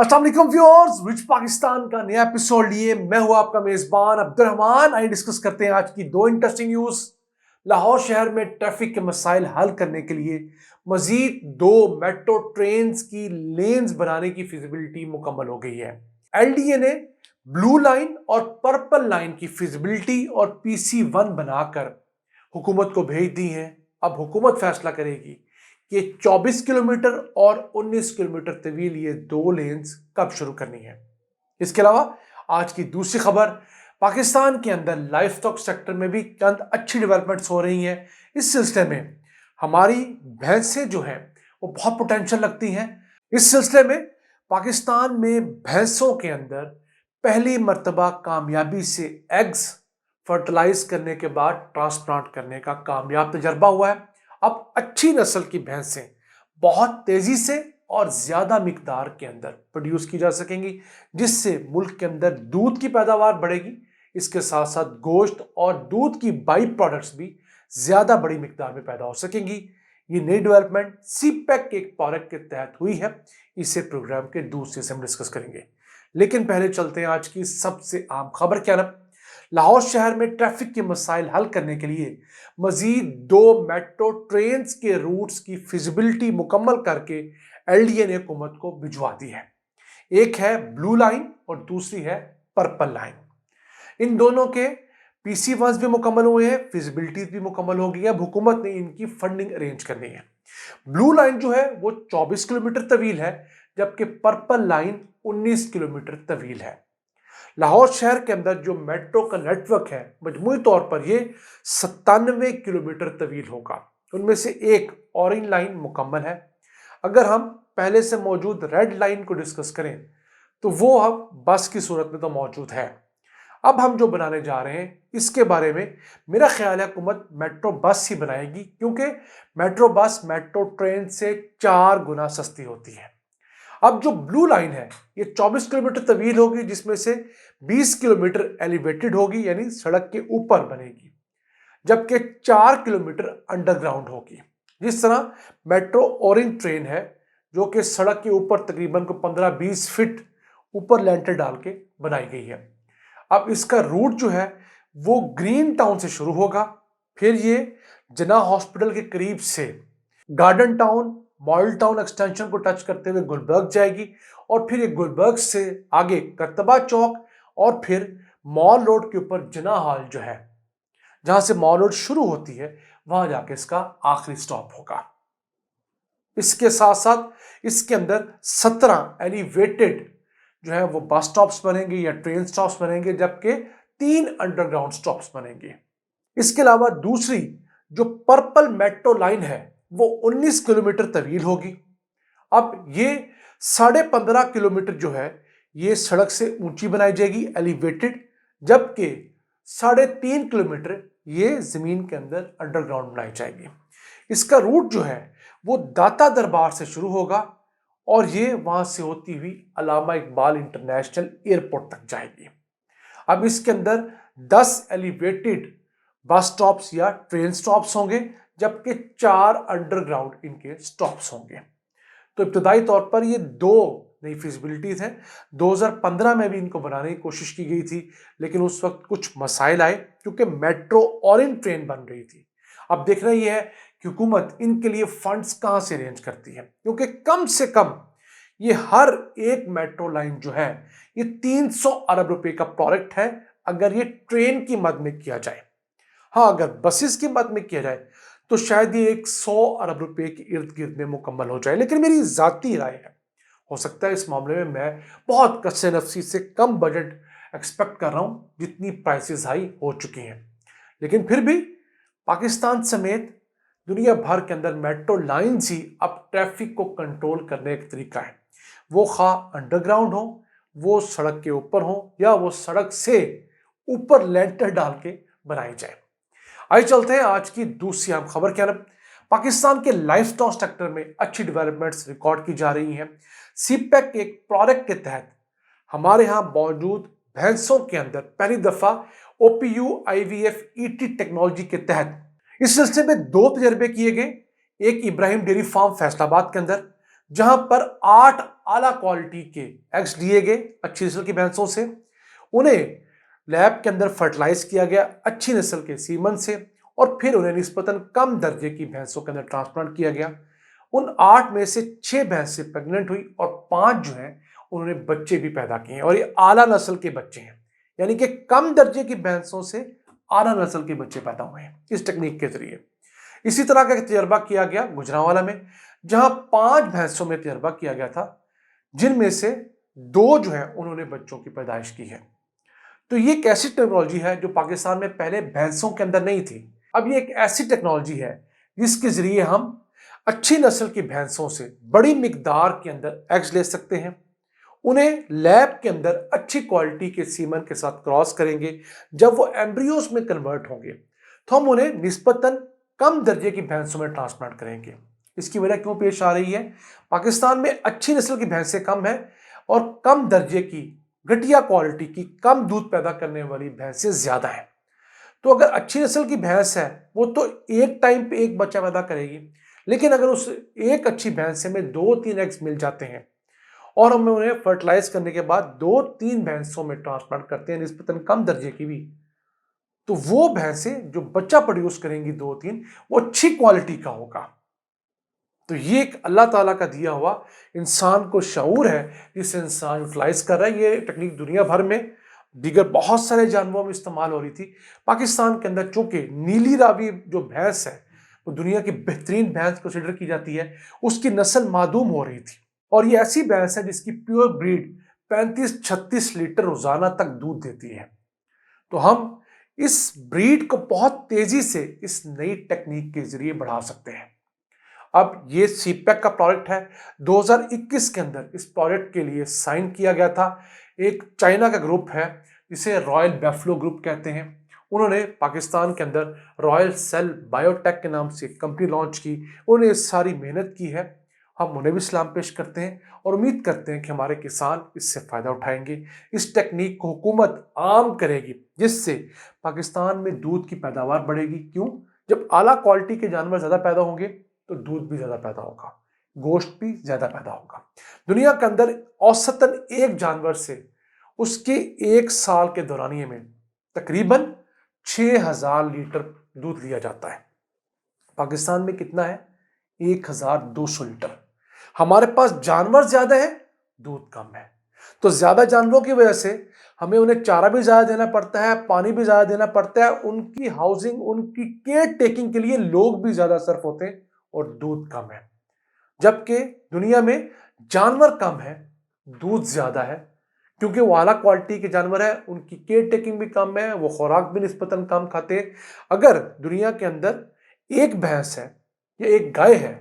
अस्सलाम वालेकुम viewers, rich Pakistan का नया एपिसोड लिए मैं हूं आपका मेजबान अब्दुर्रहमान। आइए डिस्कस करते हैं आज की दो इंटरेस्टिंग न्यूज। लाहौर शहर में ट्रैफिक के मसाइल हल करने के लिए मजीद दो मेट्रो ट्रेन की लेन्स बनाने की फिजिबिलिटी मुकम्मल हो गई है। एलडीए ने ब्लू लाइन और पर्पल लाइन की फिजिबिलिटी और PC1 बनाकर हुकूमत को भेज दी है। अब हुकूमत फैसला करेगी कि 24 किलोमीटर और 19 किलोमीटर तवील ये दो लेन्स कब शुरू करनी है। इसके अलावा आज की दूसरी खबर, पाकिस्तान के अंदर लाइफ स्टॉक सेक्टर में भी चंद अच्छी डेवलपमेंट्स हो रही हैं। इस सिलसिले में हमारी भैंसें जो हैं वो बहुत पोटेंशियल लगती हैं। इस सिलसिले में पाकिस्तान में भैंसों के अंदर पहली मर्तबा कामयाबी से एग्स फर्टिलाइज करने के बाद ट्रांसप्लांट करने का कामयाब तजर्बा हुआ है। अब अच्छी नस्ल की भैंसें बहुत तेजी से और ज्यादा मिकदार के अंदर प्रोड्यूस की जा सकेंगी, जिससे मुल्क के अंदर दूध की पैदावार बढ़ेगी। इसके साथ साथ गोश्त और दूध की बाई प्रोडक्ट्स भी ज्यादा बड़ी मिकदार में पैदा हो सकेंगी। ये नई डेवलपमेंट सीपैक के एक प्रोडक्ट के तहत हुई है। इसे प्रोग्राम के दूसरे से हम डिस्कस करेंगे, लेकिन पहले चलते हैं आज की सबसे आम खबर क्या है। लाहौर शहर में ट्रैफिक के मसाइल हल करने के लिए मजीद दो मेट्रो ट्रेन के रूट्स की फिजिबिलिटी मुकम्मल करके एलडीए ने हुकूमत को भिजवा दी है। एक है ब्लू लाइन और दूसरी है पर्पल लाइन। इन दोनों के PC1 भी मुकम्मल हुए हैं, फिजिबिलिटी भी मुकम्मल हो गई है। अब हुकूमत ने इनकी फंडिंग अरेंज करनी है। ब्लू लाइन जो है वो 24 किलोमीटर तवील है, जबकि पर्पल लाइन 19 किलोमीटर तवील है। लाहौर शहर के अंदर जो मेट्रो का नेटवर्क है मजमूई तौर पर ये 97 किलोमीटर तवील होगा। उनमें से एक ऑरेंज लाइन मुकम्मल है। अगर हम पहले से मौजूद रेड लाइन को डिस्कस करें तो वो अब बस की सूरत में तो मौजूद है। अब हम जो बनाने जा रहे हैं इसके बारे में मेरा ख्याल है हुकूमत मेट्रो बस ही बनाएगी, क्योंकि मेट्रो बस मेट्रो ट्रेन से 4 गुना सस्ती होती है। अब जो ब्लू लाइन है ये 24 किलोमीटर तवील होगी, जिसमें से 20 किलोमीटर एलिवेटेड होगी यानी सड़क के ऊपर बनेगी, जबकि 4 किलोमीटर अंडरग्राउंड होगी। जिस तरह मेट्रो ऑरेंज ट्रेन है जो कि सड़क के ऊपर तकरीबन को 15-20 फीट ऊपर लेंटर डाल के बनाई गई है। अब इसका रूट जो है वो ग्रीन टाउन से शुरू होगा, फिर ये जना हॉस्पिटल के करीब से garden town model town extension को टच करते हुए गुलबर्ग जाएगी, और फिर ये गुलबर्ग से आगे करतबा चौक और फिर मॉल रोड के ऊपर जिना हॉल जो है जहां से मॉल रोड शुरू होती है वहां जाके इसका आखिरी स्टॉप होगा। इसके साथ साथ इसके अंदर 17 एलिवेटेड जो है वो बस स्टॉप्स बनेंगे या ट्रेन स्टॉप्स बनेंगे, जबकि 3 अंडरग्राउंड स्टॉप्स बनेंगे। इसके अलावा दूसरी जो पर्पल मेट्रो लाइन है वो 19 किलोमीटर तवील होगी। अब ये 15.5 किलोमीटर जो है ये सड़क से ऊंची बनाई जाएगी एलिवेटेड, जबकि 3.5 किलोमीटर ये जमीन के अंदर अंडरग्राउंड बनाई जाएगी। इसका रूट जो है वो दाता दरबार से शुरू होगा और ये वहां से होती हुई अल्लामा इकबाल इंटरनेशनल एयरपोर्ट तक जाएगी। अब इसके अंदर 10 एलिवेटेड बस स्टॉप्स या ट्रेन स्टॉप्स होंगे, जबकि 4 अंडरग्राउंड इनके स्टॉप्स होंगे। तो इब्तदाई तौर पर ये दो नई फिजिबिलिटीज हैं। 2015 में भी इनको बनाने की कोशिश की गई थी, लेकिन उस वक्त कुछ मसाइल आए क्योंकि मेट्रो ऑरेंज ट्रेन बन रही थी। अब देखना यह है कि हुकूमत इनके लिए फंड्स कहां से अरेंज करती है, क्योंकि कम से कम ये हर एक मेट्रो लाइन जो है ये 300 अरब रुपए का प्रोजेक्ट है अगर ये ट्रेन की मद में किया जाए। हाँ, अगर बसेस की मद में किया जाए तो शायद ये 100 अरब रुपए के इर्द गिर्द में मुकम्मल हो जाए, लेकिन मेरी जाती राय है, हो सकता है इस मामले में मैं बहुत कच्चे नफ्सी से कम बजट एक्सपेक्ट कर रहा हूं जितनी प्राइसेस हाई हो चुकी हैं। लेकिन फिर भी पाकिस्तान समेत दुनिया भर के अंदर मेट्रो लाइन्स ही अब ट्रैफिक को कंट्रोल करने का तरीका है, वो खा अंडरग्राउंड हो, वो सड़क के ऊपर हो, या वो सड़क से ऊपर लेंटर डाल के बनाई जाए। आइए चलते हैं आज की दूसरी अहम खबर क्या है। पाकिस्तान के लाइफ स्टॉक सेक्टर में अच्छी डेवलपमेंट्स रिकॉर्ड की जा रही हैं। सीपैक के एक प्रोडक्ट के तहत हमारे यहाँ मौजूद भैंसों के अंदर पहली दफा OPU IVF ET टेक्नोलॉजी के तहत इस सिलसिले में 2 तजर्बे किए गए। एक इब्राहिम डेयरी फार्म फैसलाबाद के अंदर, जहां पर 8 आला क्वालिटी के एग्स लिए गए अच्छी नस्ल की भैंसों से, उन्हें लैब के अंदर फर्टिलाइज किया गया अच्छी नस्ल के सीमन से, और फिर उन्हें निस्बतन कम दर्जे की भैंसों के अंदर ट्रांसप्लांट किया गया। उन 8 में से 6 भैंसें प्रेग्नेंट हुई और 5 जो हैं उन्होंने बच्चे भी पैदा किए हैं, और ये आला नस्ल के बच्चे हैं, यानी कि कम दर्जे की भैंसों से आला नस्ल के बच्चे पैदा हुए हैं इस टेक्निक के जरिए। इसी तरह का तजर्बा किया गया गुजरांवाला में, जहां 5 भैंसों में तजर्बा किया गया था, जिनमें से 2 जो है उन्होंने बच्चों की पैदाइश की है। तो ये एक ऐसी टेक्नोलॉजी है जो पाकिस्तान में पहले भैंसों के अंदर नहीं थी। अब ये एक ऐसी टेक्नोलॉजी है जिसके जरिए हम अच्छी नस्ल की भैंसों से बड़ी मिकदार के अंदर एग्स ले सकते हैं, उन्हें लैब के अंदर अच्छी क्वालिटी के सीमन के साथ क्रॉस करेंगे। जब वो एम्ब्रियोज में कन्वर्ट होंगे तो हम उन्हें निस्बतन कम दर्जे की भैंसों में ट्रांसप्लांट करेंगे। इसकी वजह क्यों पेश आ रही है? पाकिस्तान में अच्छी नस्ल की भैंसें कम है और कम दर्जे की घटिया क्वालिटी की कम दूध पैदा करने वाली भैंसें ज्यादा हैं। तो अगर अच्छी नस्ल की भैंस है वो तो एक टाइम पे एक बच्चा पैदा करेगी, लेकिन अगर उस एक अच्छी भैंस में 2-3 एग्स मिल जाते हैं और हम उन्हें फर्टिलाइज करने के बाद 2-3 भैंसों में ट्रांसप्लांट करते हैं निस्बतन कम दर्जे की भी, तो वो भैंसें जो बच्चा प्रोड्यूस करेंगी 2-3, वो अच्छी क्वालिटी का होगा। तो ये एक अल्लाह ताला का दिया हुआ इंसान को शऊर है जिसे इंसान यूटिलाइज कर रहा है। ये टेक्निक दुनिया भर में दीगर बहुत सारे जानवरों में इस्तेमाल हो रही थी। पाकिस्तान के अंदर चूंकि नीली रावी जो भैंस है वो दुनिया की बेहतरीन भैंस कंसिडर की जाती है, उसकी नस्ल मादूम हो रही थी, और ये ऐसी भैंस है जिसकी प्योर ब्रीड 35-36 लीटर रोजाना तक दूध देती है। तो हम इस ब्रीड को बहुत तेजी से इस नई टेक्निक के जरिए बढ़ा सकते हैं। अब ये सीपैक का प्रोडक्ट है। 2021 के अंदर इस प्रोडक्ट के लिए साइन किया गया था। एक चाइना का ग्रुप है जिसे रॉयल बैफलो ग्रुप कहते हैं, उन्होंने पाकिस्तान के अंदर रॉयल सेल बायोटेक के नाम से कंपनी लॉन्च की। उन्होंने सारी मेहनत की है, हम उन्हें भी सलाम पेश करते हैं और उम्मीद करते हैं कि हमारे किसान इससे फ़ायदा उठाएंगे। इस टेक्निक को हुकूमत आम करेगी जिससे पाकिस्तान में दूध की पैदावार बढ़ेगी। क्यों? जब आला क्वालिटी के जानवर ज़्यादा पैदा होंगे तो दूध भी ज़्यादा पैदा होगा, गोश्त भी ज़्यादा पैदा होगा। दुनिया के अंदर औसतन एक जानवर से उसके 1 साल के दौरानिए में तकरीबन 6000 लीटर दूध लिया जाता है। पाकिस्तान में कितना है? 1200 लीटर। हमारे पास जानवर ज्यादा है, दूध कम है। तो ज्यादा जानवरों की वजह से हमें उन्हें चारा भी ज्यादा देना पड़ता है, पानी भी ज्यादा देना पड़ता है, उनकी हाउसिंग, उनकी केयर टेकिंग के लिए लोग भी ज्यादा सर्फ होते हैं और दूध कम है। जबकि दुनिया में जानवर कम है, दूध ज्यादा है, क्योंकि वो आला क्वालिटी के जानवर है, उनकी केयर टेकिंग भी कम है, वो खुराक भी निस्बतन कम खाते हैं। अगर दुनिया के अंदर एक भैंस है या एक गाय है,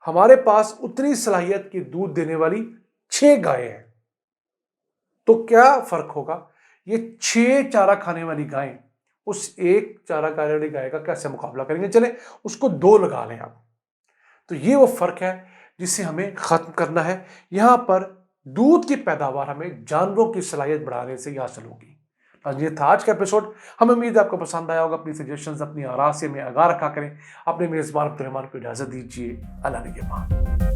हमारे पास उतनी सलाहियत की दूध देने वाली 6 गायें हैं, तो क्या फर्क होगा? ये 6 चारा खाने वाली गायें उस एक चारा खाने वाली गाय का कैसे मुकाबला करेंगे? चले उसको 2 लगा लें आप। तो ये वो फर्क है जिसे हमें खत्म करना है। यहां पर दूध की पैदावार हमें जानवरों की सलाहियत बढ़ाने से ही हासिल होगी। बस ये था आज का एपिसोड। हमें उम्मीद है आपको पसंद आया होगा। अपनी सजेशंस, अपनी आरा से में आगाह रखा करें। अपने मेजबान अब्दुल रहमान को इजाजत दीजिए। अल्लाह निगहबान।